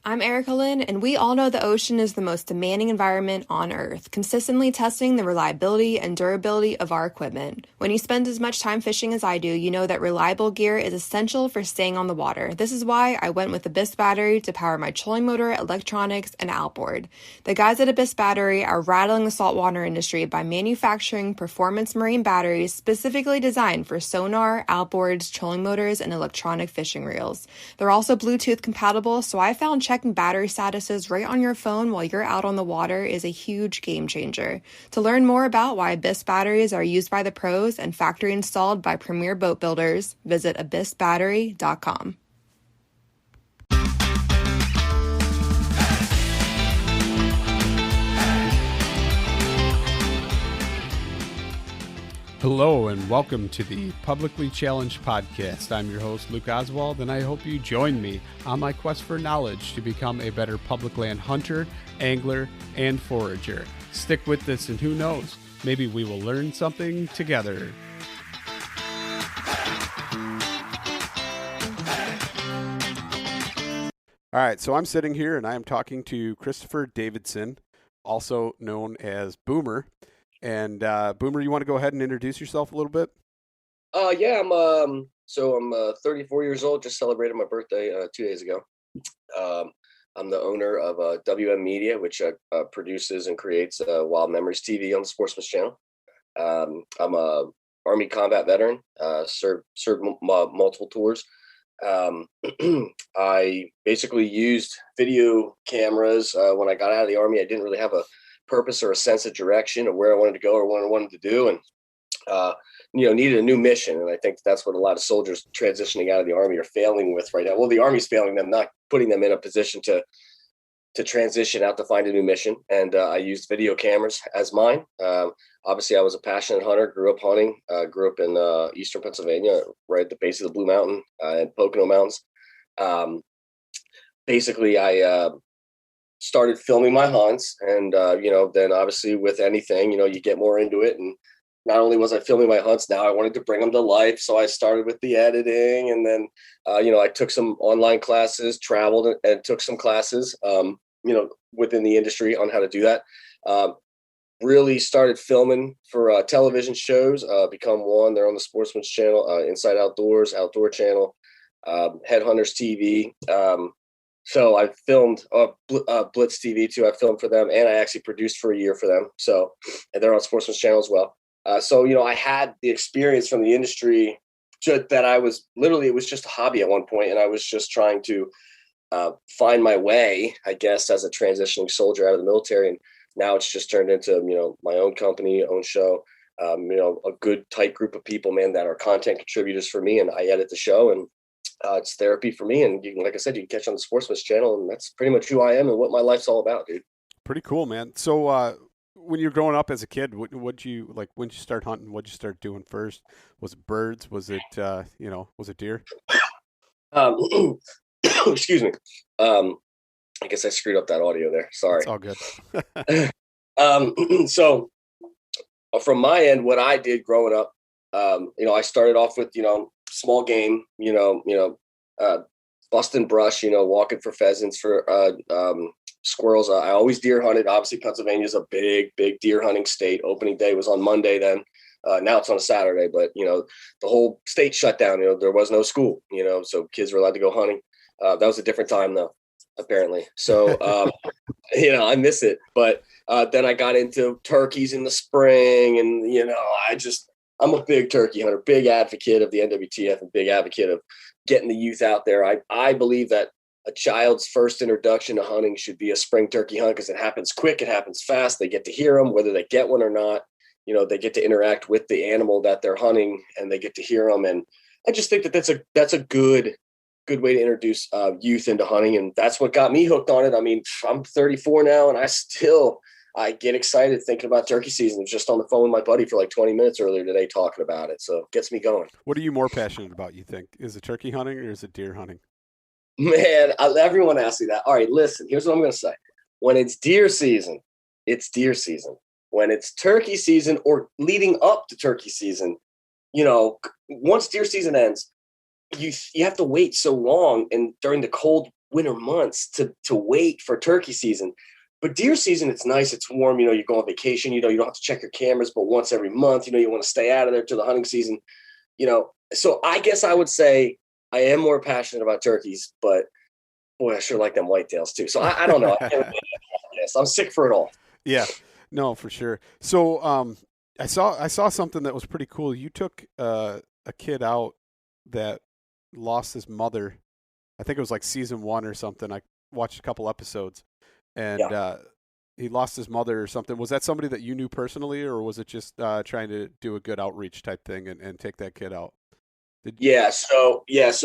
I'm Erica Lynn, and we all know the ocean is the most demanding environment on Earth, consistently testing the reliability and durability of our equipment. When you spend as much time fishing as I do, you know that reliable gear is essential for staying on the water. This is why I went with the Abyss battery to power my trolling motor, electronics, and outboard. The guys at Abyss Battery are rattling the saltwater industry by manufacturing performance marine batteries specifically designed for sonar, outboards, trolling motors, and electronic fishing reels. They're also Bluetooth compatible, so I found checking battery statuses right on your phone while you're out on the water is a huge game changer. To learn more about why Abyss batteries are used by the pros and factory installed by premier boat builders, visit abyssbattery.com. Hello and welcome to the Publicly Challenged Podcast. I'm your host, Luke Oswald, and I hope you join me on my quest for knowledge to become a better public land hunter, angler, and forager. Stick with this and who knows, maybe we will learn something together. All right, so I'm sitting here and I am talking to Christopher Davidson, also known as Boomer. And Boomer, you want to go ahead and introduce yourself a little bit? Yeah, I'm 34 years old. Just celebrated my birthday 2 days ago. I'm the owner of WM Media, which produces and creates Wild Memories TV on the Sportsman's Channel. I'm a Army combat veteran. Served multiple tours. I basically used video cameras when I got out of the Army. I didn't really have a purpose or a sense of direction of where I wanted to go or what I wanted to do, and needed a new mission. And I think that's what a lot of soldiers transitioning out of the Army are failing with right now. Well, the Army's failing them, not putting them in a position to transition out to find a new mission. And I used video cameras as mine. Obviously, I was a passionate hunter, grew up hunting, grew up in eastern Pennsylvania, right at the base of the Blue Mountain and Pocono Mountains. Basically, I started filming my hunts, and then obviously with anything, you get more into it. And not only was I filming my hunts, now I wanted to bring them to life, so I started with the editing. And then I took some online classes, traveled and took some classes within the industry on how to do that. Really started filming for television shows. Become One, they're on the Sportsman's Channel, Inside Outdoors, Outdoor Channel, Headhunters TV. So I filmed Blitz TV too. I filmed for them, and I actually produced for a year for them. So, and they're on Sportsman's Channel as well. I had the experience from the industry that I was literally, it was just a hobby at one point, and I was just trying to find my way, I guess, as a transitioning soldier out of the military. And now it's just turned into, my own company, own show, a good tight group of people, man, that are content contributors for me, and I edit the show, and it's therapy for me. And you can, like I said, you can catch on the Sportsman's Channel, and that's pretty much who I am and what my life's all about, dude. Pretty cool, man. So when you're growing up as a kid, what'd you like? When did you start hunting? What'd you start doing first? Was it birds? Was it was it deer? Excuse me. I guess I screwed up that audio there. Sorry. It's all good. So from my end, what I did growing up, I started off with, small game, busting brush, walking for pheasants, for squirrels. I always deer hunted. Obviously, Pennsylvania is a big deer hunting state. Opening day was on Monday then. Now it's on a Saturday, but, the whole state shut down. There was no school, so kids were allowed to go hunting. That was a different time, though, apparently. So, I miss it. But then I got into turkeys in the spring, and, I'm a big turkey hunter, big advocate of the NWTF, and big advocate of getting the youth out there. I believe that a child's first introduction to hunting should be a spring turkey hunt, because it happens quick, it happens fast. They get to hear them, whether they get one or not. They get to interact with the animal that they're hunting, and they get to hear them. And I just think that that's a good way to introduce youth into hunting, and that's what got me hooked on it. I mean, I'm 34 now, and I get excited thinking about turkey season. I was just on the phone with my buddy for like 20 minutes earlier today talking about it. So it gets me going. What are you more passionate about, you think? Is it turkey hunting or is it deer hunting? Man, everyone asks me that. All right, listen, here's what I'm going to say. When it's deer season, it's deer season. When it's turkey season or leading up to turkey season, once deer season ends, you have to wait so long, and during the cold winter months to wait for turkey season. But deer season, it's nice, it's warm, you go on vacation, you don't have to check your cameras, but once every month, you want to stay out of there to the hunting season, So I guess I would say I am more passionate about turkeys, but boy, I sure like them whitetails too. So I don't know. I'm sick for it all. Yeah, no, for sure. So I saw something that was pretty cool. You took a kid out that lost his mother. I think it was like season 1 or something. I watched a couple episodes, and Yeah. he lost his mother or something. Was that somebody that you knew personally, or was it just trying to do a good outreach type thing and take that kid out? So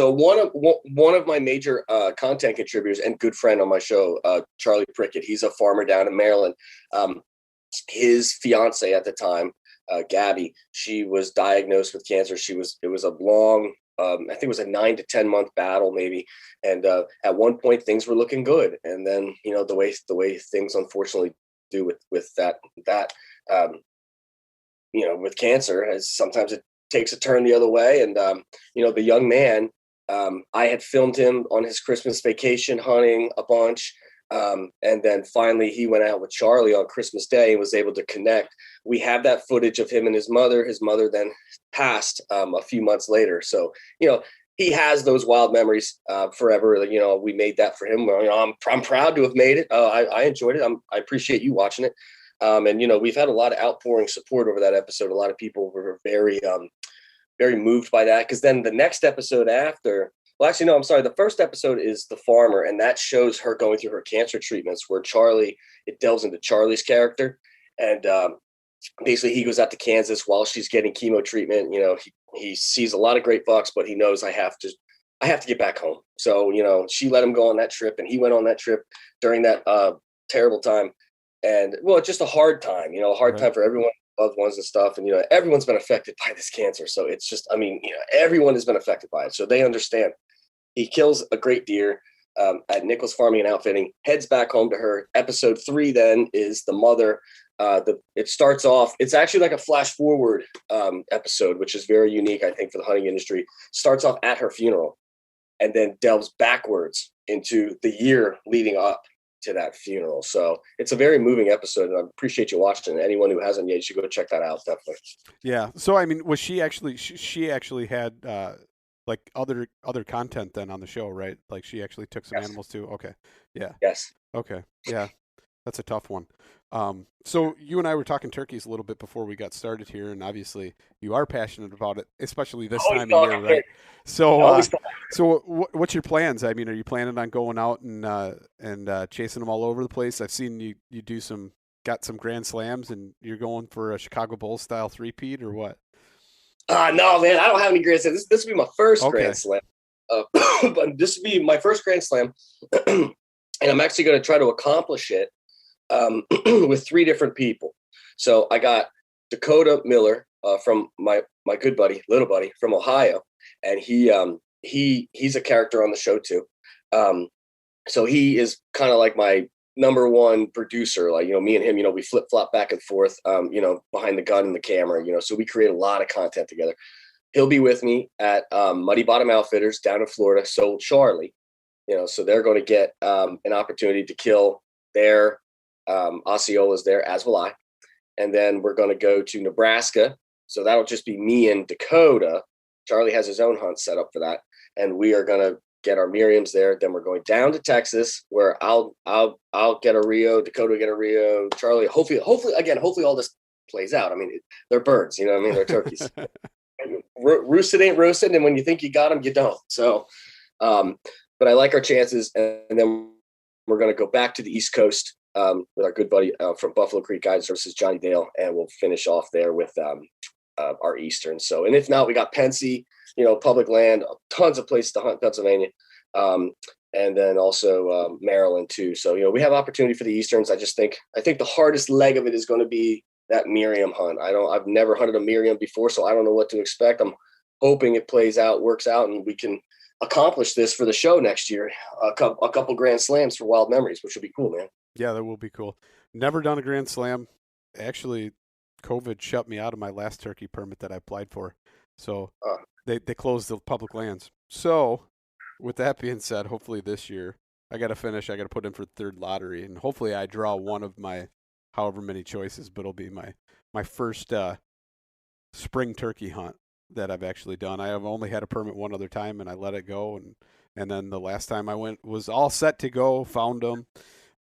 one of my major content contributors and good friend on my show, Charlie Prickett, he's a farmer down in Maryland. His fiance at the time, Gabby, she was diagnosed with cancer. It was a long, I think it was a 9 to 10 month battle maybe. And at one point things were looking good. And then, the way things unfortunately do with that, with cancer, as sometimes it takes a turn the other way. And, the young man, I had filmed him on his Christmas vacation hunting a bunch. And then finally he went out with Charlie on Christmas Day and was able to connect. We have that footage of him and his mother. His mother then passed a few months later. So, he has those wild memories forever. We made that for him. I'm proud to have made it. I enjoyed it. I appreciate you watching it. And we've had a lot of outpouring support over that episode. A lot of people were very, very moved by that. Because then the next episode after, well, actually, no, I'm sorry. The first episode is the farmer, and that shows her going through her cancer treatments. Where it delves into Charlie's character, and basically he goes out to Kansas while she's getting chemo treatment. He sees a lot of great bucks, but he knows I have to get back home. So she let him go on that trip, and he went on that trip during that terrible time. And well, it's just a hard time, a hard time for everyone, loved ones and stuff. And, everyone's been affected by this cancer. So it's just, everyone has been affected by it. So they understand. He kills a great deer at Nichols Farming and Outfitting, heads back home to her. Episode 3 then is the mother. It starts off, it's actually like a flash forward episode, which is very unique, I think, for the hunting industry. Starts off at her funeral and then delves backwards into the year leading up to that funeral. So it's a very moving episode, and I appreciate you watching. Anyone who hasn't yet, you should go check that out. Definitely. Yeah. So was she actually she actually had like other content then on the show, right? Like she actually took some animals too. Okay. Yeah. Yes. Okay. Yeah. That's a tough one. So you and I were talking turkeys a little bit before we got started here, and obviously you are passionate about it, especially this time of year, right? So, what's your plans? I mean, are you planning on going out and chasing them all over the place? I've seen you got some grand slams, and you're going for a Chicago Bulls style three-peat or what? No, man, I don't have any grand slams. This will be my first grand slam. But this will be my first grand slam, and I'm actually going to try to accomplish it with 3 different people. So I got Dakota Miller from my good buddy, little buddy from Ohio, and he's a character on the show too. So he is kind of like my number one producer. Like, me and him, we flip flop back and forth, behind the gun and the camera, so we create a lot of content together. He'll be with me at Muddy Bottom Outfitters down in Florida. So Charlie, so they're going to get an opportunity to kill their Osceolas there, as will I. And then we're going to go to Nebraska. So that'll just be me and Dakota. Charlie has his own hunt set up for that. And we are going to get our Miriams there. Then we're going down to Texas, where I'll get a Rio, Dakota will get a Rio, Charlie. Hopefully all this plays out. I mean, they're birds, they're turkeys. Roosted ain't roasted. And when you think you got them, you don't. So, but I like our chances. And then we're going to go back to the East Coast with our good buddy from Buffalo Creek Guide Services, Johnny Dale, and we'll finish off there with our Eastern. So, and if not, we got Pensy, public land, tons of places to hunt in Pennsylvania, and then also Maryland too. So, we have opportunity for the Easterns. I think the hardest leg of it is going to be that Miriam hunt. I've never hunted a Miriam before, so I don't know what to expect. I'm hoping it plays out, works out, and we can accomplish this for the show next year. A couple grand slams for Wild Memories, which would be cool, man. Yeah, that will be cool. Never done a grand slam. Actually, COVID shut me out of my last turkey permit that I applied for. So they closed the public lands. So with that being said, hopefully this year I got to finish. I got to put in for the third lottery, and hopefully I draw one of my however many choices, but it'll be my first spring turkey hunt that I've actually done. I have only had a permit one other time, and I let it go, and then the last time I went was all set to go. Found them,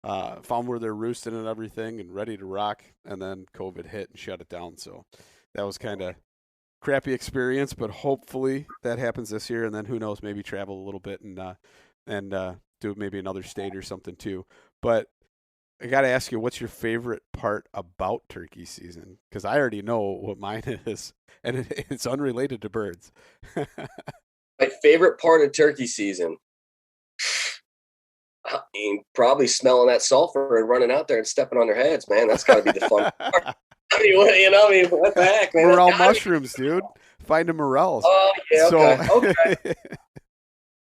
found where they're roosting and everything, and ready to rock. And then COVID hit and shut it down. So that was kind of crappy experience, but hopefully that happens this year. And then who knows, maybe travel a little bit and do maybe another state or something too. But I got to ask you, what's your favorite part about turkey season? Because I already know what mine is, and it's unrelated to birds. My favorite part of turkey season, I mean, probably smelling that sulfur and running out there and stepping on their heads, man. That's got to be the fun part. I mean, what the heck, man? Morel mushrooms, dude. Find a morels. Oh, yeah, okay, okay.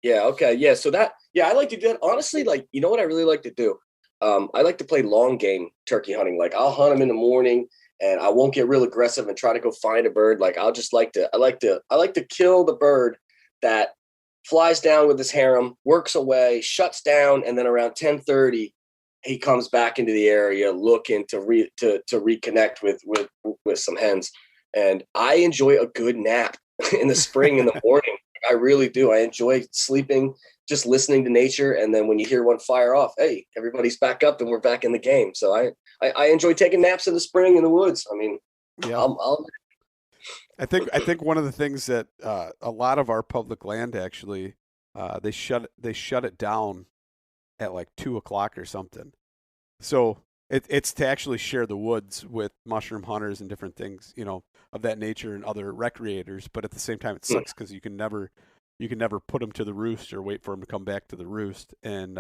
Yeah, okay, yeah. So I like to do that. Honestly, like, you know what I really like to do? I like to play long game turkey hunting. Like, I'll hunt them in the morning, and I won't get real aggressive and try to go find a bird. Like, I like to kill the bird that flies down with his harem, works away, shuts down, and then around 10:30, he comes back into the area looking to reconnect with some hens. And I enjoy a good nap in the spring in the morning. I really do. I enjoy sleeping, just listening to nature. And then when you hear one fire off, hey, everybody's back up and we're back in the game. So I enjoy taking naps in the spring in the woods. I mean, yeah. I think one of the things that a lot of our public land actually they shut it down at like 2:00 or something. So it's to actually share the woods with mushroom hunters and different things, of that nature and other recreators. But at the same time, it sucks because you can never put them to the roost or wait for them to come back to the roost and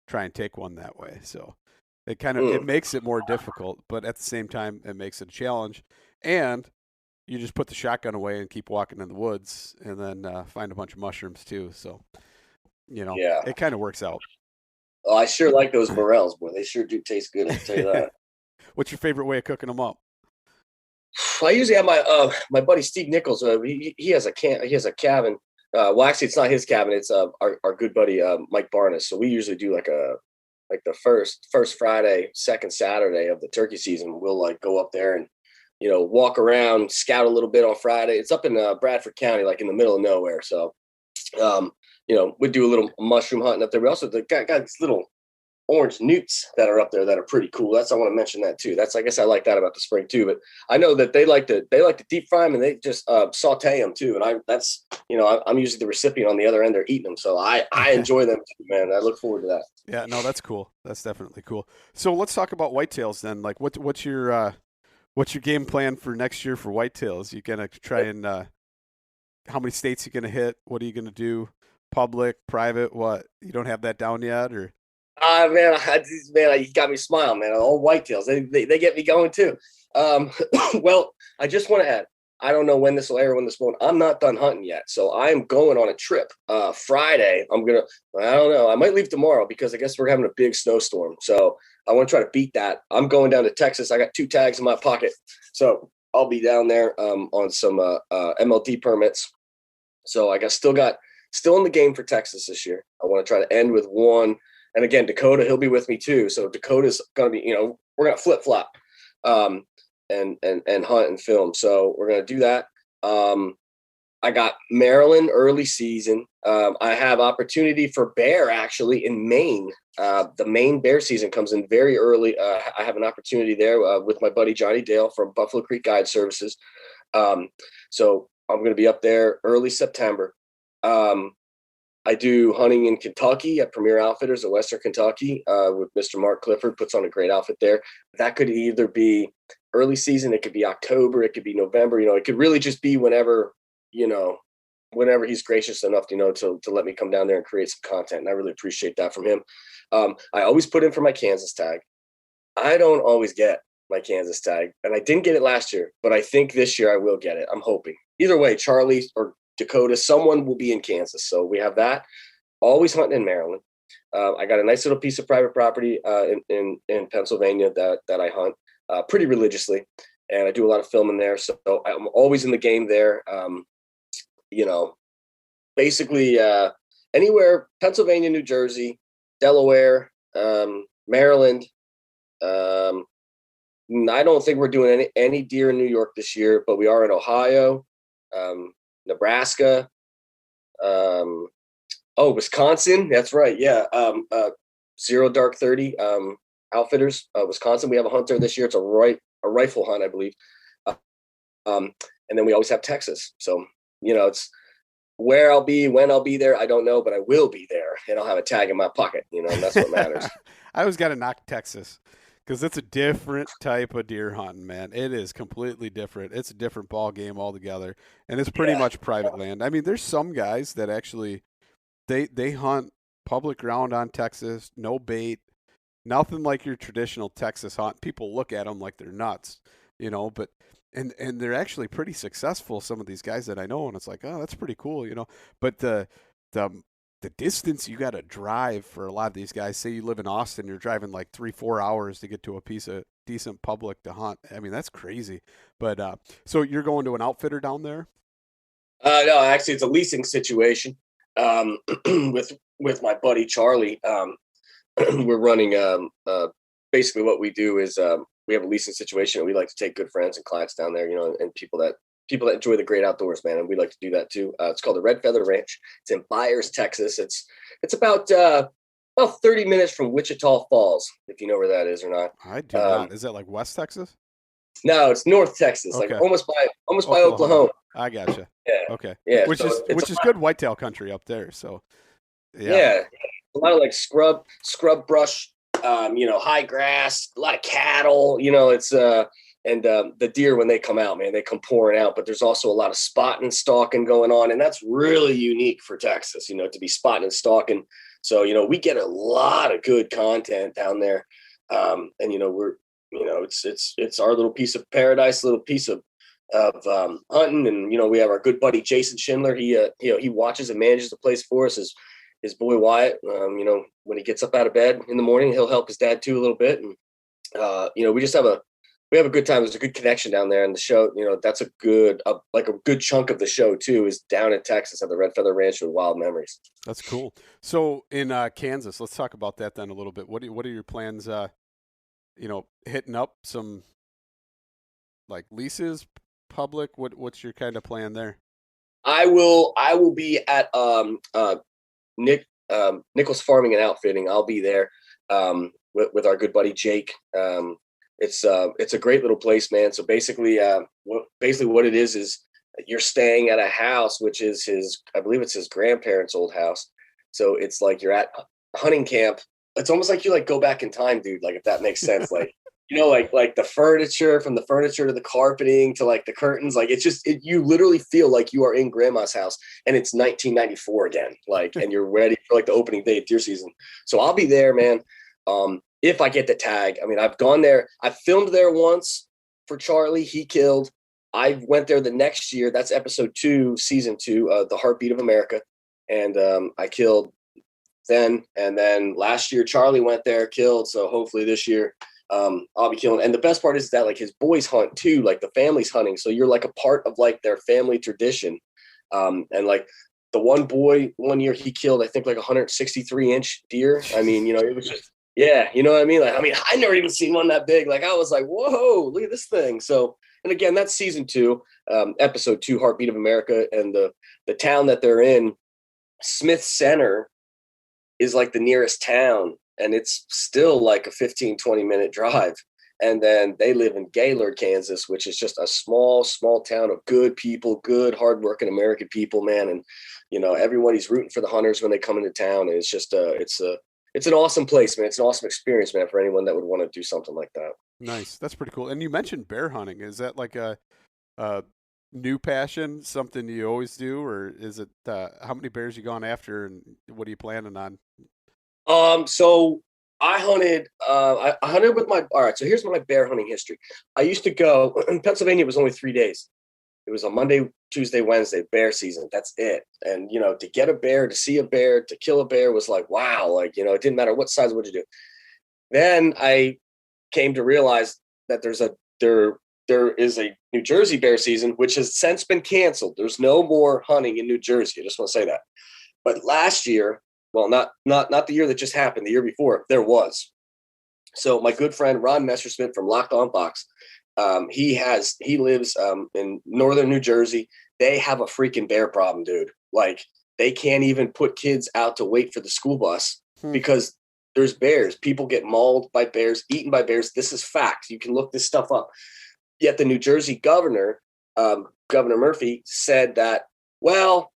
try and take one that way. So it makes it more difficult, but at the same time, it makes it a challenge. And you just put the shotgun away and keep walking in the woods, and then find a bunch of mushrooms too. So, it kind of works out. Oh, I sure like those morels, boy. They sure do taste good. I'll tell you that. What's your favorite way of cooking them up? I usually have my buddy Steve Nichols. He has a cabin. Well, actually, it's not his cabin. It's our good buddy Mike Barnes. So we usually do like the first Friday, second Saturday of the turkey season. We'll like go up there and walk around, scout a little bit on Friday. It's up in Bradford County, like in the middle of nowhere. So, we do a little mushroom hunting up there. We also got these little orange newts that are up there that are pretty cool. I want to mention that too. I guess I like that about the spring too. But I know that they like to deep fry them, and they just saute them too. And I'm usually the recipient on the other end. They're eating them, so I enjoy them too, man. I look forward to that. Yeah, no, that's cool. That's definitely cool. So let's talk about whitetails then. Like, what's your game plan for next year for whitetails? You gonna try and how many states you gonna hit? What are you gonna do? Public, private? What? You don't have that down yet, or? Man, you got me smiling, man. All whitetails, they get me going too. Well, I just want to add, I don't know when this will air, when this won't. I'm not done hunting yet, so I am going on a trip. Friday, I don't know. I might leave tomorrow because I guess we're having a big snowstorm. So I want to try to beat that. I'm going down to Texas. I got 2 tags in my pocket, so I'll be down there on some MLD permits. So I still in the game for Texas this year. I want to try to end with one. And again, Dakota, he'll be with me too. So Dakota's going to be, we're going to flip flop and hunt and film. So we're going to do that. I got Maryland early season. I have opportunity for bear actually in Maine. The Maine bear season comes in very early. I have an opportunity there with my buddy Johnny Dale from Buffalo Creek Guide Services. So I'm going to be up there early September. I do hunting in Kentucky at Premier Outfitters in Western Kentucky with Mr. Mark Clifford, puts on a great outfit there. That could either be early season, it could be October, it could be November. It could really just be whenever he's gracious enough, to let me come down there and create some content. And I really appreciate that from him. I always put in for my Kansas tag. I don't always get my Kansas tag, and I didn't get it last year, but I think this year I will get it. I'm hoping. Either way, Charlie or Dakota, someone will be in Kansas. So we have that. Always hunting in Maryland. I got a nice little piece of private property in Pennsylvania that I hunt pretty religiously, and I do a lot of filming there. So I'm always in the game there. Basically anywhere, Pennsylvania, New Jersey, Delaware, Maryland. I don't think we're doing any deer in New York this year, but we are in Ohio, Nebraska, Wisconsin. That's right. Yeah. Zero Dark 30 Outfitters, Wisconsin. We have a hunter this year. It's a rifle hunt, I believe. And then we always have Texas. So, it's where I'll be, when I'll be there, I don't know, but I will be there, and I'll have a tag in my pocket, and that's what matters. I always got to knock Texas because it's a different type of deer hunting, man. It is completely different. It's a different ball game altogether, and it's pretty much private land. I mean, there's some guys that actually they hunt public ground on Texas, no bait, nothing like your traditional Texas hunt. People look at them like they're nuts, but and they're actually pretty successful. Some of these guys that I know, and it's like, oh, that's pretty cool, But the distance you got to drive for a lot of these guys. Say you live in Austin, you're driving like 3-4 hours to get to a piece of decent public to hunt. I mean, that's crazy. But so you're going to an outfitter down there? No, actually, it's a leasing situation with my buddy Charlie. We're running basically what we do is we have a leasing situation, and we like to take good friends and clients down there, and people that enjoy the great outdoors, man. And we like to do that too. It's called the Red Feather Ranch. It's in Byers, Texas. It's about 30 minutes from Wichita Falls, if you know where that is or not. I do not. Is that like West Texas? No, it's North Texas, okay. Like almost by Oklahoma. I gotcha. Yeah. Okay. Yeah. Which is good whitetail country up there. So yeah. A lot of like scrub brush, high grass, a lot of cattle, it's and the deer, when they come out, man, they come pouring out, but there's also a lot of spotting and stalking going on. And that's really unique for Texas, to be spotting and stalking. So, we get a lot of good content down there. And, we're, it's our little piece of paradise, little piece of hunting. And, we have our good buddy, Jason Schindler. He watches and manages the place for us. His boy Wyatt, when he gets up out of bed in the morning, he'll help his dad too a little bit. And, we just have a good time. There's a good connection down there. And the show, that's a good chunk of the show too, is down in Texas at the Red Feather Ranch with Wild Memories. That's cool. So in Kansas, let's talk about that then a little bit. What are your plans, hitting up some like leases, public? What's your kind of plan there? I will be at Nichols Farming and Outfitting. I'll be there with our good buddy Jake. It's a great little place, man. So basically what it is you're staying at a house, which is I believe it's his grandparents' old house. So it's like you're at hunting camp. It's almost like you like go back in time, dude. Like, if that makes sense, like, like the furniture, from the furniture to the carpeting to like the curtains, like you literally feel like you are in grandma's house and it's 1994 again, like, and you're ready for like the opening day of deer season. So I'll be there, man. If I get the tag. I mean, I've gone there. I filmed there once for Charlie. He killed. I went there the next year. That's episode 2, season 2, The Heartbeat of America. And I killed then. And then last year, Charlie went there, killed. So hopefully this year I'll be killing. And the best part is that like his boys hunt too, like the family's hunting. So you're like a part of like their family tradition. And like the one boy, one year he killed, I think like 163-inch deer. I mean, it was just, yeah, you know what I mean? Like, I never even seen one that big. Like, I was like, whoa, look at this thing. So, and again, that's season 2, episode 2, Heartbeat of America. And the town that they're in, Smith Center, is like the nearest town. And it's still like a 15-20 minute drive. And then they live in Gaylord, Kansas, which is just a small town of good people, good, hardworking American people, man. And, everybody's rooting for the hunters when they come into town. And it's just, it's an awesome place, man. It's an awesome experience, man, for anyone that would want to do something like that. Nice. That's pretty cool. And you mentioned bear hunting. Is that like a new passion, something you always do, or is it how many bears you gone after, and what are you planning on? So I hunted. I hunted with my. All right. So here's my bear hunting history. I used to go in Pennsylvania. It was only 3 days. It was on Monday, Tuesday, Wednesday, bear season. That's it. And, to get a bear, to see a bear, to kill a bear was like, wow. Like, it didn't matter what size, what you do. Then I came to realize that there is a New Jersey bear season, which has since been canceled. There's no more hunting in New Jersey. I just want to say that. But last year, well, not the year that just happened, the year before, there was. So my good friend Ron Messersmith from Locked On Box, he lives in northern New Jersey. They have a freaking bear problem, dude. Like, they can't even put kids out to wait for the school bus because there's bears. People get mauled by bears, eaten by bears. This is fact. You can look this stuff up. Yet the New Jersey governor, Governor Murphy, said that, well,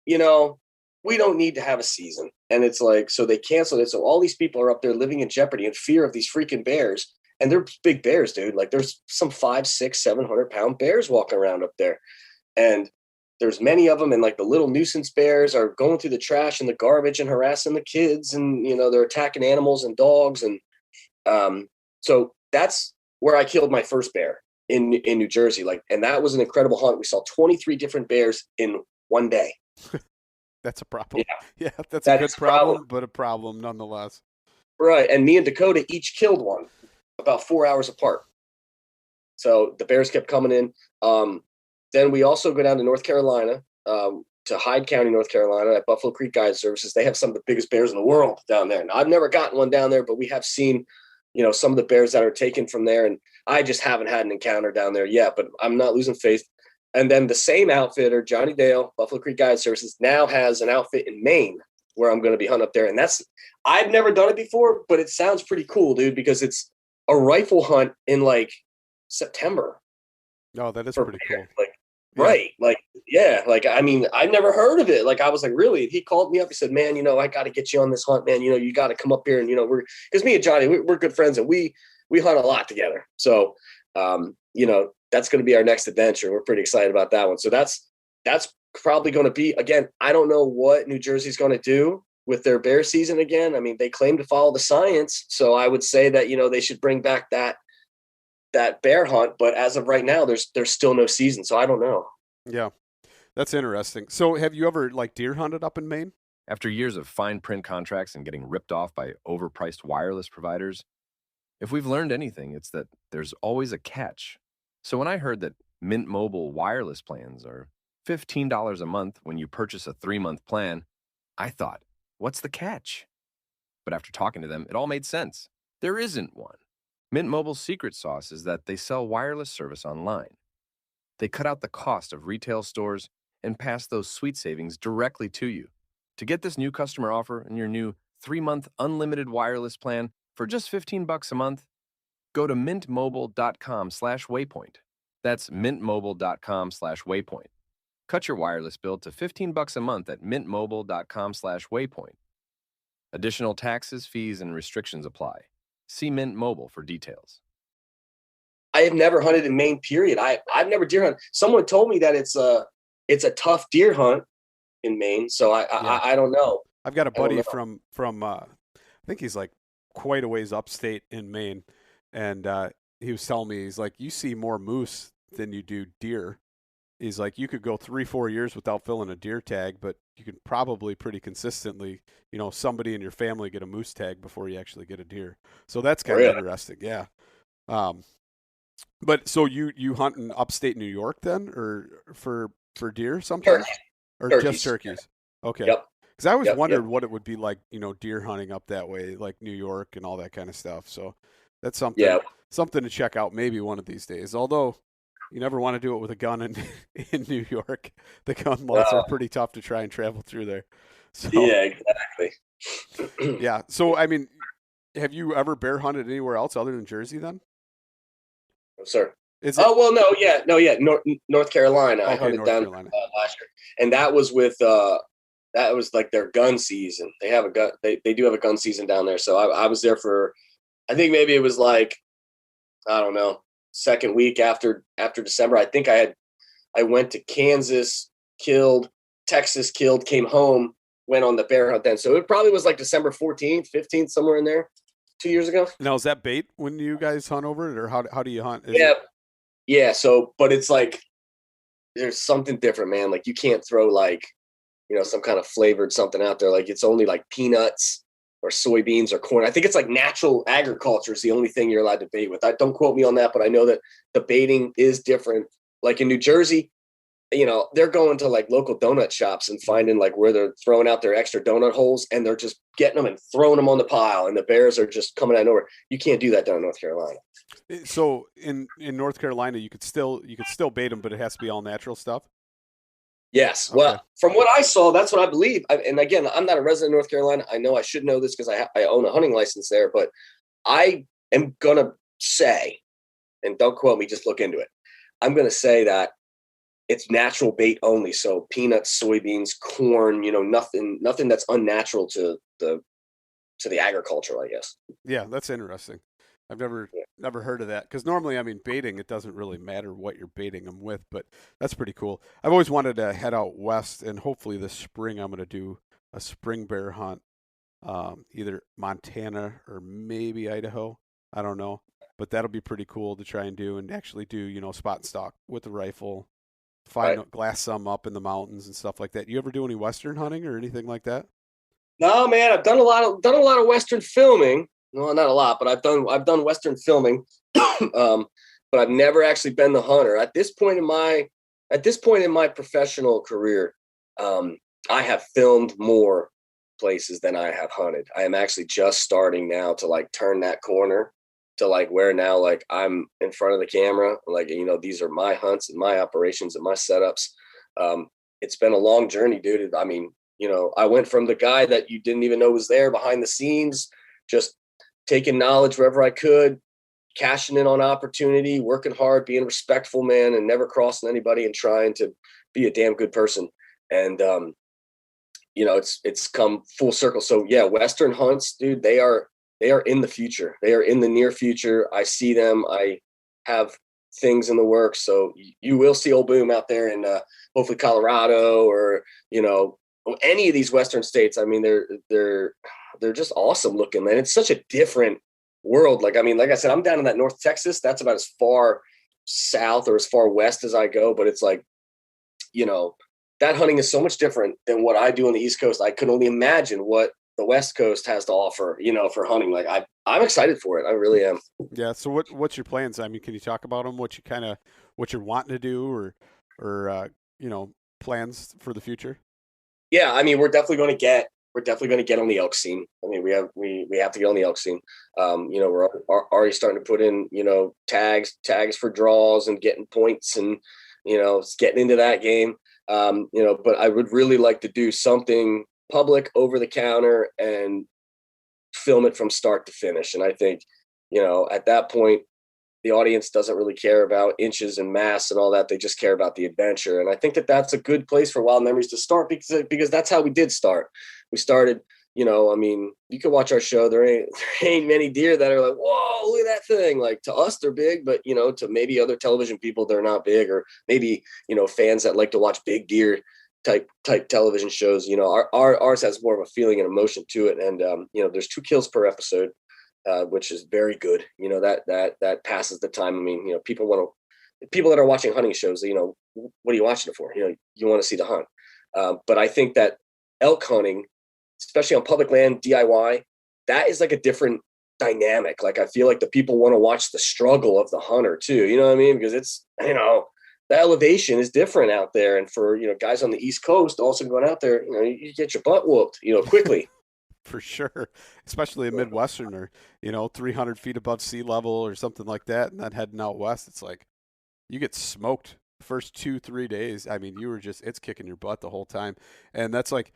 we don't need to have a season. And it's like, so they canceled it. So all these people are up there living in jeopardy and fear of these freaking bears. And they're big bears, dude. Like, there's some 500, 600, 700-pound bears walking around up there. And there's many of them. And like the little nuisance bears are going through the trash and the garbage and harassing the kids. And, they're attacking animals and dogs. And so that's where I killed my first bear in New Jersey. And that was an incredible hunt. We saw 23 different bears in one day. That's a problem. Yeah, that's a good problem, but a problem nonetheless. Right. And me and Dakota each killed one about 4 hours apart. So the bears kept coming in. Then we also go down to North Carolina, to Hyde County, North Carolina, at Buffalo Creek Guide Services. They have some of the biggest bears in the world down there. Now, I've never gotten one down there, but we have seen, some of the bears that are taken from there. And I just haven't had an encounter down there yet, but I'm not losing faith. And then the same outfitter, Johnny Dale, Buffalo Creek Guide Services, now has an outfit in Maine where I'm going to be hunting up there. And I've never done it before, but it sounds pretty cool, dude, because it's a rifle hunt in like September. No, that is pretty cool. Right. I mean, I've never heard of it. Like, I was like, really? He called me up. He said, man, I got to get you on this hunt, man. You got to come up here. And, because me and Johnny, we're good friends and we hunt a lot together. So, that's going to be our next adventure. We're pretty excited about that one. So that's probably going to be, again, I don't know what New Jersey's going to do with their bear season again. I mean, they claim to follow the science. So I would say that, they should bring back that bear hunt, but as of right now, there's still no season. So I don't know. Yeah, that's interesting. So have you ever deer hunted up in Maine? After years of fine print contracts and getting ripped off by overpriced wireless providers, if we've learned anything, it's that there's always a catch. So when I heard that Mint Mobile wireless plans are $15 a month when you purchase a 3-month plan, I thought, what's the catch? But after talking to them, it all made sense. There isn't one. Mint Mobile's secret sauce is that they sell wireless service online. They cut out the cost of retail stores and pass those sweet savings directly to you. To get this new customer offer and your new 3-month unlimited wireless plan for just $15 a month, go to mintmobile.com/waypoint. That's mintmobile.com/waypoint. Cut your wireless bill to $15 a month at mintmobile.com/waypoint. Additional taxes, fees, and restrictions apply. See Mint Mobile for details. I have never hunted in Maine, period. I've never deer hunted. Someone told me that it's a tough deer hunt in Maine. So I don't know. I've got a buddy from I think he's quite a ways upstate in Maine. And he was telling me, he's like, you see more moose than you do deer. He's like, you could go 3-4 years without filling a deer tag, but you can probably pretty consistently, somebody in your family get a moose tag before you actually get a deer. So that's kind of interesting. Yeah. But so you hunt in upstate New York then, or for deer sometimes? Or turkeys. Just turkeys? Okay. Yep. Because I always wondered what it would be like, deer hunting up that way, like New York and all that kind of stuff. So that's something to check out maybe one of these days. Although you never want to do it with a gun in New York. The gun laws are pretty tough to try and travel through there. So, yeah, exactly. Yeah. So, I mean, have you ever bear hunted anywhere else other than Jersey then? No, sir. No, yeah. North Carolina. I hunted down last year. And that was with that was like their gun season. They have a gun. They do have a gun season down there. So I was there for, I think maybe it was I don't know, second week after December. I think I went to Kansas, killed, Texas, killed, came home, went on the bear hunt then. So it probably was December 14th, 15th, somewhere in there, 2 years ago. Now, is that bait when you guys hunt over it, or how do you hunt? Yeah. So, but it's there's something different, man. You can't throw some kind of flavored something out there. It's only peanuts or soybeans or corn. I think it's natural agriculture is the only thing you're allowed to bait with. Don't quote me on that, but I know that the baiting is different. In New Jersey, they're going to like local donut shops and finding like where they're throwing out their extra donut holes, and they're just getting them and throwing them on the pile, and the bears are just coming out of nowhere. You can't do that down in North Carolina. So in North Carolina, you could still bait them, but it has to be all natural stuff. Yes. Okay. Well, from what I saw, that's what I believe. And again, I'm not a resident of North Carolina. I know I should know this because I own a hunting license there, but I am going to say, and don't quote me, just look into it. I'm going to say that it's natural bait only. So peanuts, soybeans, corn, nothing that's unnatural to the agriculture, I guess. Yeah, that's interesting. I've never heard of that, because normally, I mean, baiting, it doesn't really matter what you're baiting them with, but that's pretty cool. I've always wanted to head out west, and hopefully this spring I'm going to do a spring bear hunt, either Montana or maybe Idaho. I don't know, but that'll be pretty cool to try and do, and actually do, spot and stalk with the rifle, glass some up in the mountains and stuff like that. You ever do any Western hunting or anything like that? No, man, I've done a lot of Western filming. Well, not a lot, but I've done Western filming, but I've never actually been the hunter. At this point in my professional career, I have filmed more places than I have hunted. I am actually just starting now to like turn that corner to like where now like I'm in front of the camera, like these are my hunts and my operations and my setups. It's been a long journey, dude. I mean, I went from the guy that you didn't even know was there behind the scenes, just taking knowledge wherever I could, cashing in on opportunity, working hard, being respectful, man, and never crossing anybody and trying to be a damn good person. And, it's come full circle. So yeah, Western hunts, dude, they are in the future. They are in the near future. I see them. I have things in the works. So you will see old Boom out there in hopefully Colorado or, any of these Western states. I mean, they're just awesome looking, man. It's such a different world. Like I said, I'm down in that North Texas. That's about as far south or as far west as I go. But it's like, that hunting is so much different than what I do on the East Coast. I could only imagine what the West Coast has to offer, for hunting. Like I'm excited for it. I really am. Yeah. So what's your plans? I mean, can you talk about them? What you're wanting to do or plans for the future? Yeah. I mean, we're definitely going to get on the elk scene. I mean, we have to get on the elk scene. We're already starting to put in, tags for draws and getting points and, getting into that game. But I would really like to do something public over the counter and film it from start to finish. And I think, at that point, the audience doesn't really care about inches and mass and all that. They just care about the adventure. And I think that that's a good place for Wild Memories to start because that's how we did start. We started, I mean, you can watch our show. There ain't many deer that are like, whoa, look at that thing. Like to us, they're big, but to maybe other television people, they're not big, or maybe, fans that like to watch big deer type television shows. Ours has more of a feeling and emotion to it. And, there's 2 kills per episode. Which is very good. That passes the time. I mean, people that are watching hunting shows, what are you watching it for? You want to see the hunt. But I think that elk hunting, especially on public land, DIY, that is like a different dynamic. Like I feel like the people want to watch the struggle of the hunter too. You know what I mean? Because it's, the elevation is different out there. And for, guys on the East Coast also going out there, you get your butt whooped, quickly. For sure, especially a Midwesterner, 300 feet above sea level or something like that, and then heading out west, it's like you get smoked the first 2-3 days. I mean, it's kicking your butt the whole time, and that's like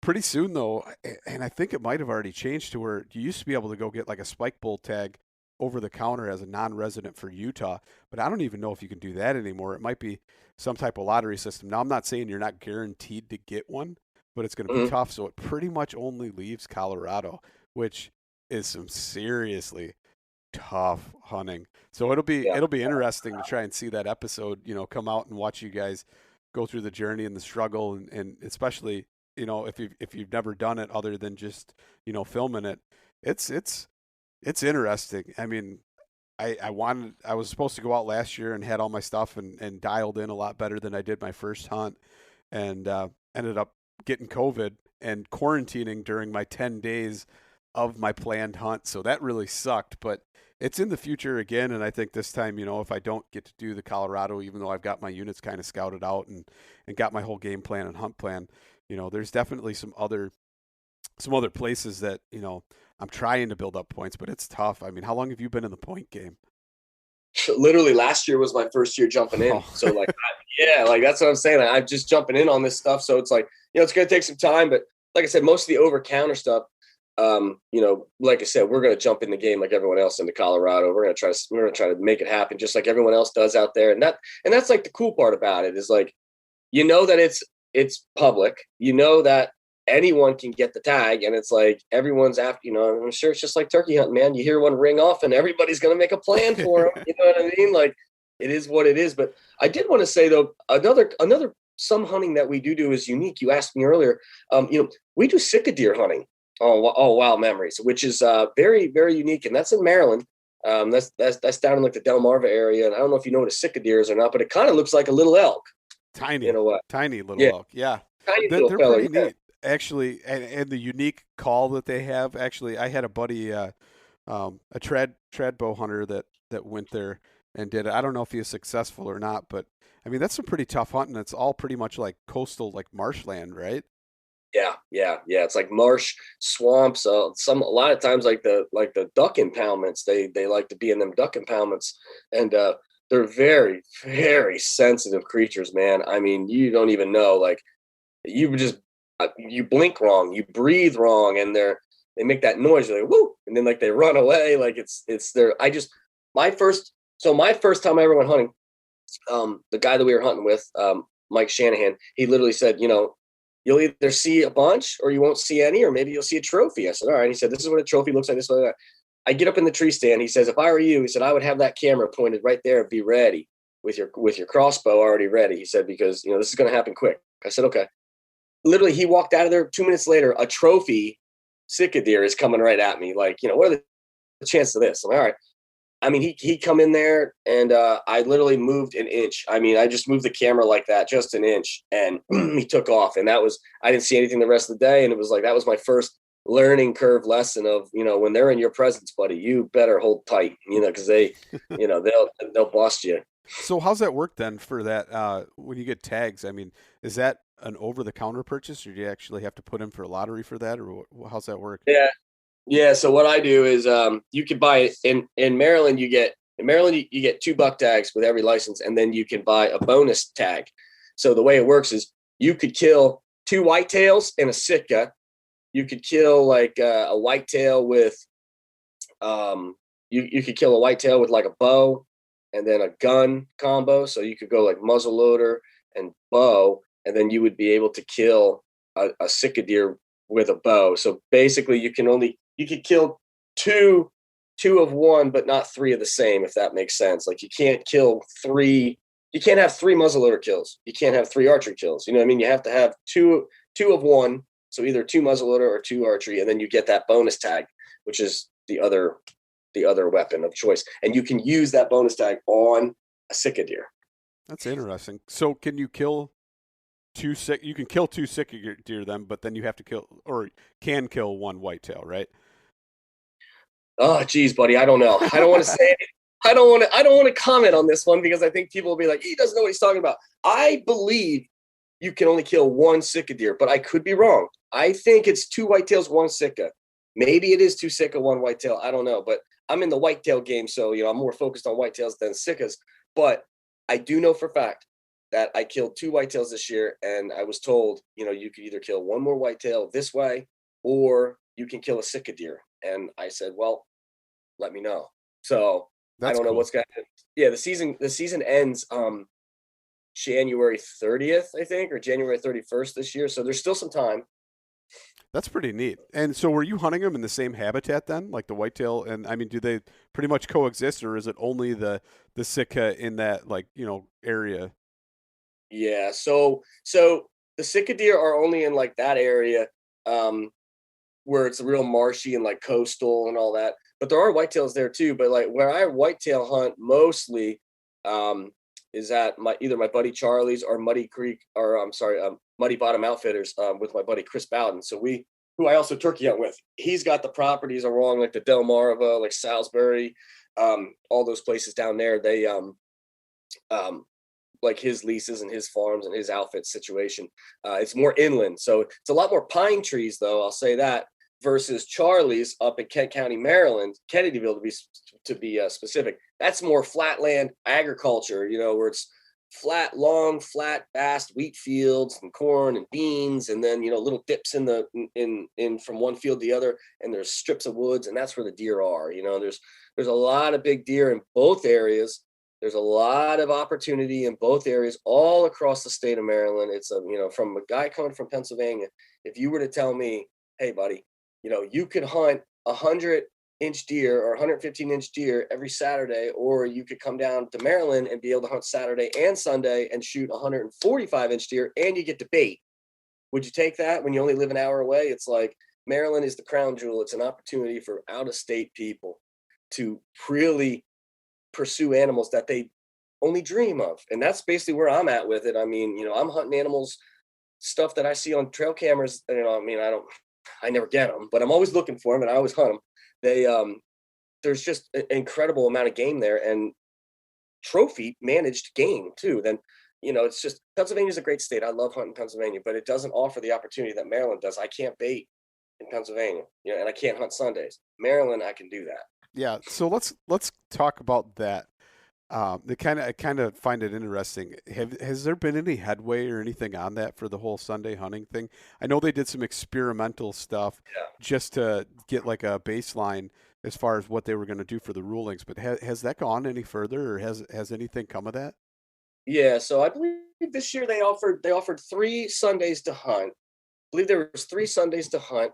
pretty soon though. And I think it might have already changed to where you used to be able to go get like a spike bull tag over the counter as a non-resident for Utah, but I don't even know if you can do that anymore. It might be some type of lottery system. Now, I'm not saying you're not guaranteed to get one, but it's going to be tough. So it pretty much only leaves Colorado, which is some seriously tough hunting. So it'll be interesting to try and see that episode, come out and watch you guys go through the journey and the struggle, and especially, if you've never done it other than just, filming it, it's interesting. I mean, I was supposed to go out last year and had all my stuff and dialed in a lot better than I did my first hunt, and ended up getting COVID and quarantining during my 10 days of my planned hunt. So that really sucked, but it's in the future again. And I think this time, if I don't get to do the Colorado, even though I've got my units kind of scouted out and got my whole game plan and hunt plan, there's definitely some other places that, I'm trying to build up points, but it's tough. I mean, how long have you been in the point game? Literally last year was my first year jumping in. So like, like that's what I'm saying. I'm just jumping in on this stuff. So it's like, it's going to take some time, but like I said, most of the over counter stuff, like I said, we're going to jump in the game like everyone else into Colorado. We're going to try to make it happen just like everyone else does out there. And that's like the cool part about it is like, that it's public, that anyone can get the tag, and it's like everyone's after, I'm sure it's just like turkey hunting, man. You hear one ring off and everybody's going to make a plan for them. You know what I mean? Like it is what it is. But I did want to say though, another some hunting that we do is unique. You asked me earlier, we do Sitka deer hunting. Oh, Wild Memories, which is very, very unique. And that's in Maryland. That's down in like the Delmarva area. And I don't know if you know what a Sitka deer is or not, but it kind of looks like a little elk. Tiny little elk. Yeah. Tiny They're little fella, pretty neat. Actually, and the unique call that they have. Actually, I had a buddy, a trad bow hunter that went there and did it. I don't know if he was successful or not, but I mean that's some pretty tough hunting. It's all pretty much like coastal, like marshland, right? Yeah. It's like marsh, swamps. A lot of times, like the duck impoundments, they like to be in them duck impoundments, and they're very, very sensitive creatures, man. I mean, you don't even know, like you blink wrong, you breathe wrong, and they make that noise. They're like, woo, and then like they run away. Like it's their. My first time I ever went hunting, the guy that we were hunting with, Mike Shanahan, he literally said, you'll either see a bunch or you won't see any, or maybe you'll see a trophy. I said, all right. He said, this is what a trophy looks like. This way, that. I get up in the tree stand. He says, if I were you, he said, I would have that camera pointed right there and be ready with your crossbow already ready. He said, because this is going to happen quick. I said, okay. Literally, he walked out of there 2 minutes later. A trophy Sitka deer is coming right at me. Like, what are the chances of this? I'm like, all right. I mean, he come in there, and I literally moved an inch. I mean, I just moved the camera like that, just an inch, and he took off. And I didn't see anything the rest of the day. And it was like, that was my first learning curve lesson of, when they're in your presence, buddy, you better hold tight, because they, they'll bust you. So how's that work then for that? When you get tags, I mean, is that an over-the-counter purchase, or do you actually have to put in for a lottery for that, or how's that work? Yeah. So what I do is you can buy it in Maryland. You get $2 buck tags with every license, and then you can buy a bonus tag. So the way it works is you could kill 2 whitetails and a Sitka. You could kill like a whitetail with you could kill a whitetail with like a bow and then a gun combo. So you could go like muzzle loader and bow, and then you would be able to kill a Sitka deer with a bow. So basically you could kill two of one, but not 3 of the same, if that makes sense. Like you can't have 3 muzzleloader kills. You can't have 3 archery kills. You know what I mean? You have to have two of one. So either 2 muzzleloader or 2 archery, and then you get that bonus tag, which is the other weapon of choice. And you can use that bonus tag on a Sitka deer. That's interesting. So can you kill 2 Sitka? You can kill 2 Sitka deer then, but then you have to kill, or can kill 1 whitetail, right? Oh, geez, buddy. I don't know. I don't want to say it. I don't want to comment on this one because I think people will be like, he doesn't know what he's talking about. I believe you can only kill 1 Sitka deer, but I could be wrong. I think it's 2 whitetails, 1 Sitka. Maybe it is 2 Sitka, 1 whitetail. I don't know, but I'm in the whitetail game, so I'm more focused on whitetails than Sitkas. But I do know for a fact that I killed 2 whitetails this year, and I was told, you could either kill 1 more whitetail this way, or you can kill a Sitka deer. And I said, well, let me know. So I don't know what's going to happen. Yeah, the season ends January 30th, I think, or January 31st this year. So there's still some time. That's pretty neat. And so were you hunting them in the same habitat then, like the whitetail? And I mean, do they pretty much coexist, or is it only the Sitka in that area? Yeah. So the Sitka deer are only in like that area where it's real marshy and like coastal and all that. But there are whitetails there too. But like where I whitetail hunt mostly is at either my buddy Charlie's or Muddy Bottom Outfitters with my buddy Chris Bowden. So who I also turkey hunt with. He's got the properties along like the Delmarva, like Salisbury, all those places down there, they like his leases and his farms and his outfit situation. It's more inland, so it's a lot more pine trees, though. I'll say that versus Charlie's up in Kent County, Maryland, Kennedyville to be specific. That's more flatland agriculture, where it's flat, long, flat, vast wheat fields and corn and beans, and then little dips in from one field to the other, and there's strips of woods, and that's where the deer are. There's a lot of big deer in both areas. There's a lot of opportunity in both areas all across the state of Maryland. It's from a guy coming from Pennsylvania, if you were to tell me, hey buddy, you could hunt 100-inch deer or 115-inch deer every Saturday, or you could come down to Maryland and be able to hunt Saturday and Sunday and shoot 145-inch deer, and you get to bait. Would you take that when you only live an hour away? It's like Maryland is the crown jewel. It's an opportunity for out-of-state people to really pursue animals that they only dream of. And that's basically where I'm at with it. I mean, I'm hunting animals, stuff that I see on trail cameras. I never get them, but I'm always looking for them and I always hunt them. There's just an incredible amount of game there, and trophy managed game too. Then, it's just, Pennsylvania's a great state. I love hunting Pennsylvania, but it doesn't offer the opportunity that Maryland does. I can't bait in Pennsylvania, and I can't hunt Sundays. Maryland, I can do that. Yeah, so let's talk about that. I kind of find it interesting. Has there been any headway or anything on that for the whole Sunday hunting thing? I know they did some experimental stuff just to get like a baseline as far as what they were going to do for the rulings, but has that gone any further, or has anything come of that? Yeah, so I believe this year they offered 3 Sundays to hunt. I believe there was 3 Sundays to hunt.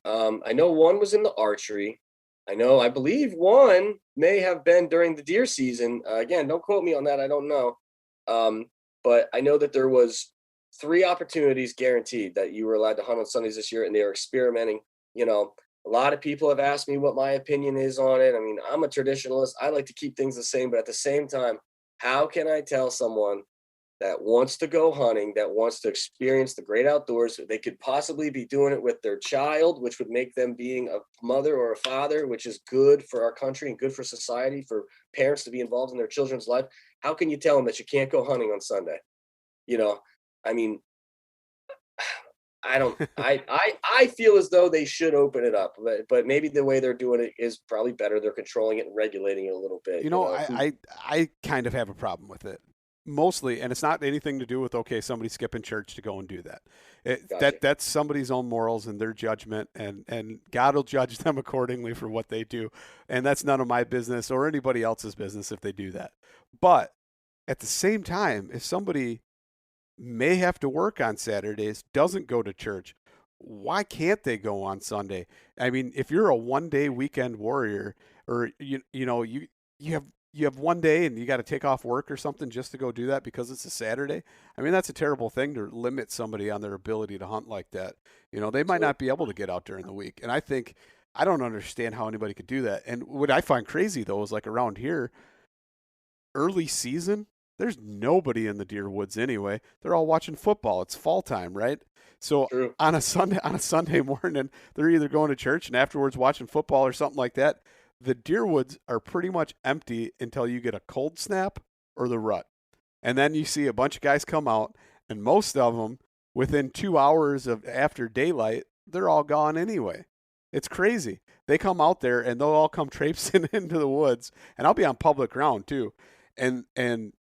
I know one was in the archery. I believe one may have been during the deer season. Again, don't quote me on that. I don't know. But I know that there was 3 opportunities guaranteed that you were allowed to hunt on Sundays this year, and they are experimenting. A lot of people have asked me what my opinion is on it. I mean, I'm a traditionalist. I like to keep things the same, but at the same time, how can I tell someone that wants to go hunting, that wants to experience the great outdoors, they could possibly be doing it with their child, which would make them being a mother or a father, which is good for our country and good for society, for parents to be involved in their children's life. How can you tell them that you can't go hunting on Sunday? I mean, I feel as though they should open it up, but maybe the way they're doing it is probably better. They're controlling it and regulating it a little bit. I kind of have a problem with it. Mostly, and it's not anything to do with, okay, somebody skipping church to go and do that. Gotcha. That's somebody's own morals and their judgment, and God will judge them accordingly for what they do. And that's none of my business or anybody else's business if they do that. But at the same time, if somebody may have to work on Saturdays, doesn't go to church, why can't they go on Sunday? I mean, if you're a one-day weekend warrior, or you have one day and you got to take off work or something just to go do that because it's a Saturday. I mean, that's a terrible thing to limit somebody on their ability to hunt like that. They might not be able to get out during the week. And I don't understand how anybody could do that. And what I find crazy though is, like, around here, early season, there's nobody in the deer woods anyway. They're all watching football. It's fall time, right? So True. on a Sunday morning, they're either going to church and afterwards watching football or something like that. The deer woods are pretty much empty until you get a cold snap or the rut. And then you see a bunch of guys come out, and most of them, within 2 hours of after daylight, they're all gone anyway. It's crazy. They come out there and they'll all come traipsing into the woods, and I'll be on public ground too. And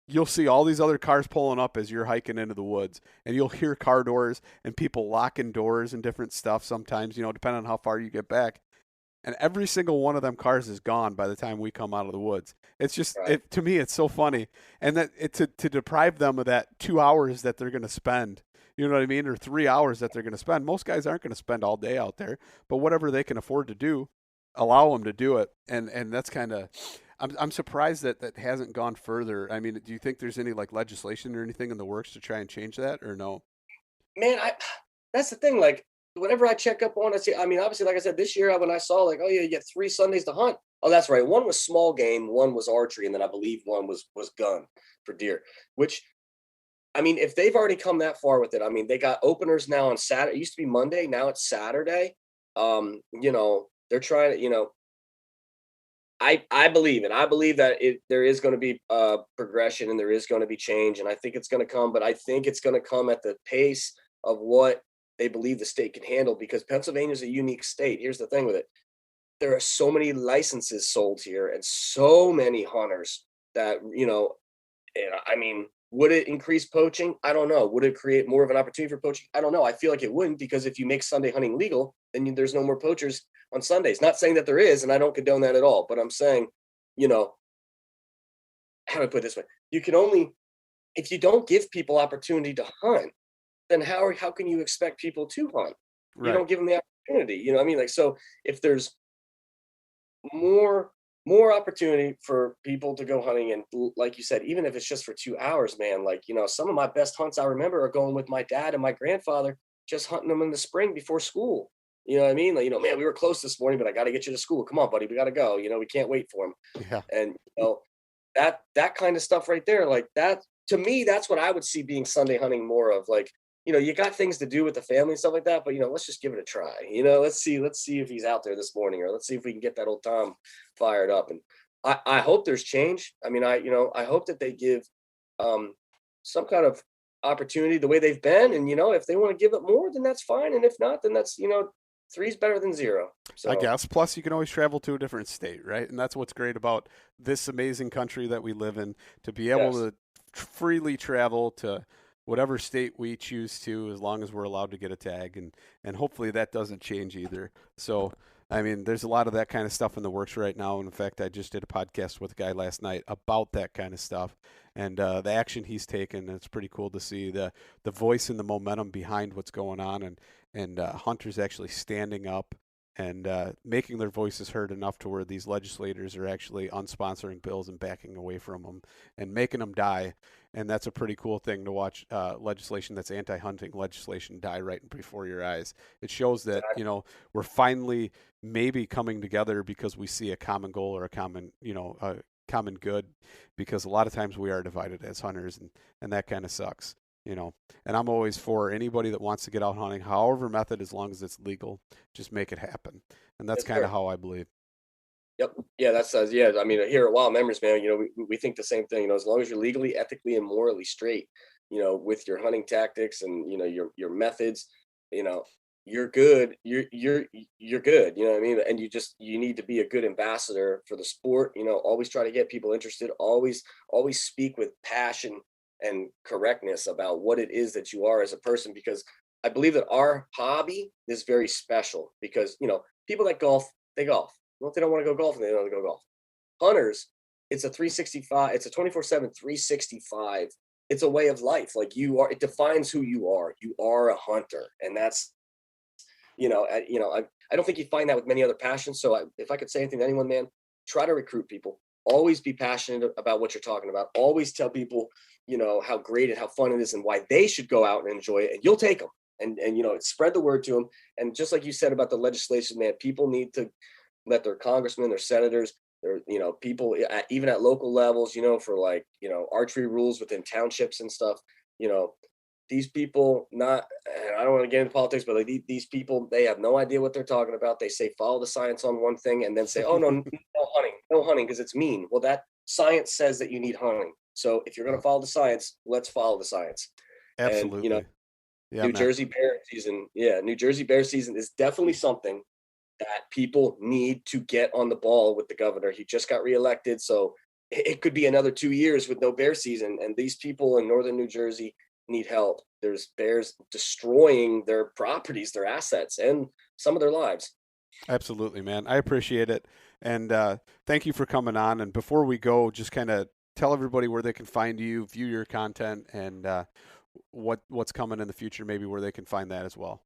you'll see all these other cars pulling up as you're hiking into the woods, and you'll hear car doors and people locking doors and different stuff sometimes, depending on how far you get back. And every single one of them cars is gone by the time we come out of the woods. It's just, Right. to me, it's so funny. And that to deprive them of that 2 hours that they're going to spend, you know what I mean? Or 3 hours that they're going to spend. Most guys aren't going to spend all day out there, but whatever they can afford to do, allow them to do it. And that's kind of, I'm surprised that hasn't gone further. I mean, do you think there's any like legislation or anything in the works to try and change that, or no? Man, that's the thing. Like, whenever I check up on it, see, I mean, obviously, like I said, this year when I saw, like, oh yeah, you get 3 Sundays to hunt. Oh, that's right. One was small game, one was archery, and then I believe one was gun for deer. Which, I mean, if they've already come that far with it, I mean, they got openers now on Saturday. It used to be Monday, now it's Saturday. They're trying to, I believe it. I believe that there is going to be progression and there is going to be change, and I think it's going to come. But I think it's going to come at the pace of what they believe the state can handle, because Pennsylvania is a unique state. Here's the thing with it: there are so many licenses sold here and so many hunters that, and I mean, would it increase poaching? I don't know. Would it create more of an opportunity for poaching? I don't know. I feel like it wouldn't, because if you make Sunday hunting legal, then there's no more poachers on Sundays. Not saying that there is, and I don't condone that at all, but I'm saying, you know, how do I put it this way? You can only, if you don't give people opportunity to hunt, then how can you expect people to hunt? You Right. don't give them the opportunity. You know what I mean? Like, so if there's more opportunity for people to go hunting, and like you said, even if it's just for 2 hours, man, like, some of my best hunts I remember are going with my dad and my grandfather, just hunting them in the spring before school. You know what I mean? Like, man, we were close this morning, but I got to get you to school. Come on, buddy, we got to go. We can't wait for him. Yeah. And that kind of stuff right there, like that, to me, that's what I would see being Sunday hunting more of. Like, you got things to do with the family and stuff like that, but let's just give it a try. Let's see if he's out there this morning, or let's see if we can get that old Tom fired up. And I hope there's change. I mean, I hope that they give some kind of opportunity the way they've been. And if they want to give it more, then that's fine. And if not, then that's three's better than zero. So I guess. Plus, you can always travel to a different state, right? And that's what's great about this amazing country that we live in, to be able yes. to freely travel to whatever state we choose to, as long as we're allowed to get a tag. And hopefully that doesn't change either. So, I mean, there's a lot of that kind of stuff in the works right now. And in fact, I just did a podcast with a guy last night about that kind of stuff and the action he's taken. And it's pretty cool to see the voice and the momentum behind what's going on, and hunters actually standing up and making their voices heard enough to where these legislators are actually unsponsoring bills and backing away from them and making them die. And that's a pretty cool thing to watch legislation that's anti-hunting legislation die right before your eyes. It shows that, we're finally maybe coming together because we see a common goal or a common, a common good, because a lot of times we are divided as hunters, and that kind of sucks. And I'm always for anybody that wants to get out hunting, however method, as long as it's legal, just make it happen. And that's kind of how I believe. Yep. Yeah, that says, yeah. I mean, here at Wild Memories, man, we think the same thing. As long as you're legally, ethically, and morally straight, with your hunting tactics and your methods, you're good. You're good. You know what I mean? And you need to be a good ambassador for the sport. Always try to get people interested. Always speak with passion and correctness about what it is that you are as a person, because I believe that our hobby is very special, because people that golf, they golf. Well, if they don't want to go golfing, they don't go golf. Hunters, it's a 365, it's a 24/7 365. It's a way of life. Like, it defines who you are. You are a hunter. And that's, I don't think you find that with many other passions. So if I could say anything to anyone, man, try to recruit people. Always be passionate about what you're talking about. Always tell people, how great and how fun it is and why they should go out and enjoy it. And you'll take them. And spread the word to them. And just like you said about the legislation, man, people need to let their congressmen, their senators, their people even at local levels, for like archery rules within townships and stuff. These people, not, and I don't want to get into politics, but like these people, they have no idea what they're talking about. They say follow the science on one thing, and then say, oh no, no hunting because it's mean. Well, that science says that you need hunting. So if you're going to follow the science, let's follow the science. Absolutely. And Yeah, New Jersey Bear season. Yeah, New Jersey Bear season is definitely something that people need to get on the ball with the governor. He just got reelected, so it could be another 2 years with no bear season. And these people in northern New Jersey need help. There's bears destroying their properties, their assets, and some of their lives. Absolutely, man. I appreciate it. And thank you for coming on. And before we go, just kind of tell everybody where they can find you, view your content, and what's coming in the future, maybe where they can find that as well.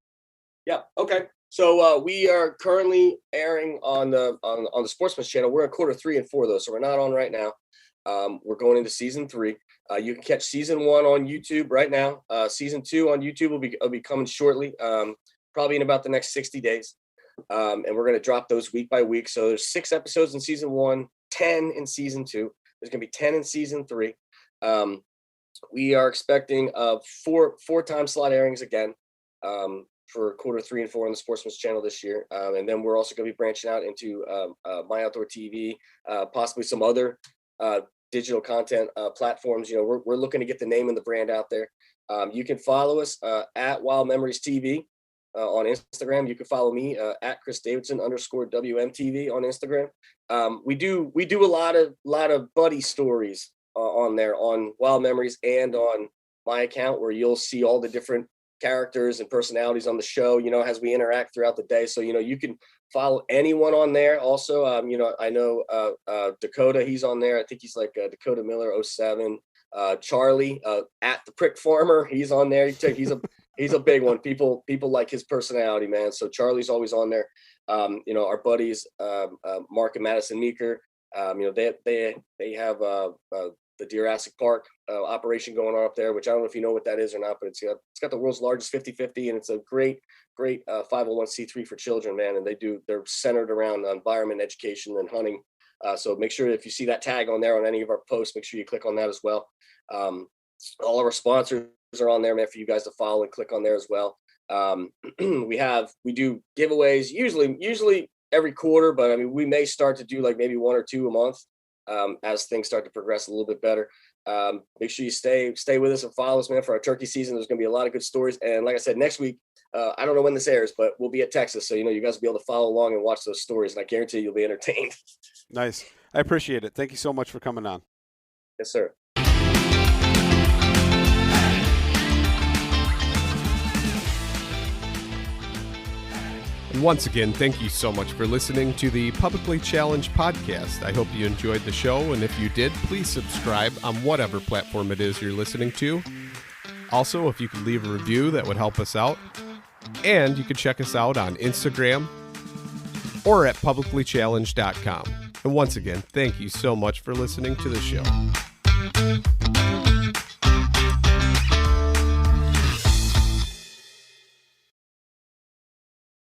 Yeah. Okay. So we are currently airing on the Sportsman's Channel. We're in quarter 3 and 4 though, so we're not on right now. We're going into season 3. You can catch season 1 on YouTube right now. Season 2 on YouTube will be coming shortly, probably in about the next 60 days. And we're going to drop those week by week. So there's 6 episodes in season 1, 10 in season 2. There's going to be 10 in season 3. We are expecting 4 time slot airings again. for quarter 3 and 4 on the Sportsman's Channel this year. And then we're also going to be branching out into My Outdoor TV, possibly some other digital content platforms. We're looking to get the name and the brand out there. You can follow us at Wild Memories TV on Instagram. You can follow me at Chris Davidson _WMTV on Instagram. We do a lot of buddy stories on there on Wild Memories and on my account, where you'll see all the different characters and personalities on the show, as we interact throughout the day. So, you can follow anyone on there. Also, I know Dakota, he's on there. I think he's like Dakota Miller 07. Charlie at the Prick Farmer, he's on there. He's a big one. People like his personality, man. So Charlie's always on there. Our buddies Mark and Madison Meeker, they have the Jurassic Park operation going on up there, which I don't know if you know what that is or not, but it's got the world's largest 50/50, and it's a great 501c3 for children, man. And they're centered around environment, education, and hunting. So make sure if you see that tag on there on any of our posts, make sure you click on that as well. All of our sponsors are on there, man, for you guys to follow and click on there as well. We do giveaways usually every quarter, but I mean, we may start to do like maybe 1 or 2 a month as things start to progress a little bit better. Make sure you stay with us and follow us, man, for our turkey season. There's going to be a lot of good stories. And like I said, next week, I don't know when this airs, but we'll be at Texas. So, you guys will be able to follow along and watch those stories. And I guarantee you'll be entertained. Nice. I appreciate it. Thank you so much for coming on. Yes, sir. And once again, thank you so much for listening to the Publicly Challenged podcast. I hope you enjoyed the show, and if you did, please subscribe on whatever platform it is you're listening to. Also, if you could leave a review, that would help us out. And you can check us out on Instagram or at publiclychallenged.com. And once again, thank you so much for listening to the show.